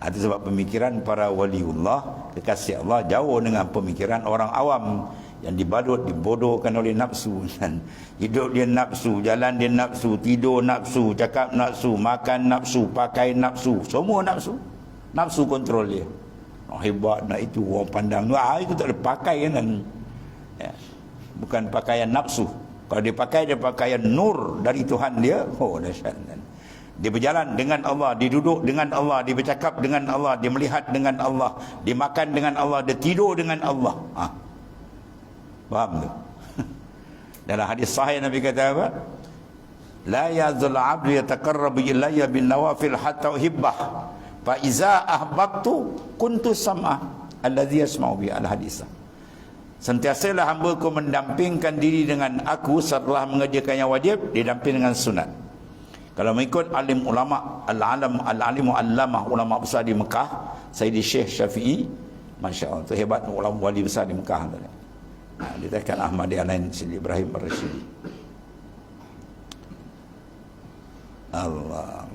Itu sebab pemikiran para waliullah, kekasih Allah, jauh dengan pemikiran orang awam yang dibalut, dibodohkan oleh nafsu. Hidup dia nafsu, jalan dia nafsu, tidur nafsu, cakap nafsu, makan nafsu, pakai nafsu, semua nafsu. Nafsu kontrol dia. Nak hebat, nak itu, orang pandang. Itu tak ada pakai kan. Ya. Bukan pakaian nafsu. Kalau dia pakai, dia pakaian nur dari Tuhan dia. Oh, dahsyat kan. Dia berjalan dengan Allah, dia duduk dengan Allah, dia bercakap dengan Allah, dia melihat dengan Allah, dia makan dengan Allah, dia tidur dengan Allah. Faham tu? Dalam hadis sahih Nabi kata apa? La yazul 'abdu yataqarrabu ilayya bin nawafil hatta uhibbah. Fa iza ahbabtu kuntu sam'a alladhi yasma'u bi al-hadis. Sentiasalah hamba-Ku mendampingkan diri dengan aku setelah mengerjakan yang wajib, didamping dengan sunat. Kalau mengikut alim ulama, al-alimu allamah, ulama besar di Mekah, Sayyidi Syekh Syafi'i, Masya Allah, itu hebat ulama wali besar di Mekah. Dia katakan Ahmadi Alain Sidi Ibrahim Ar-Rasyidi. Allah.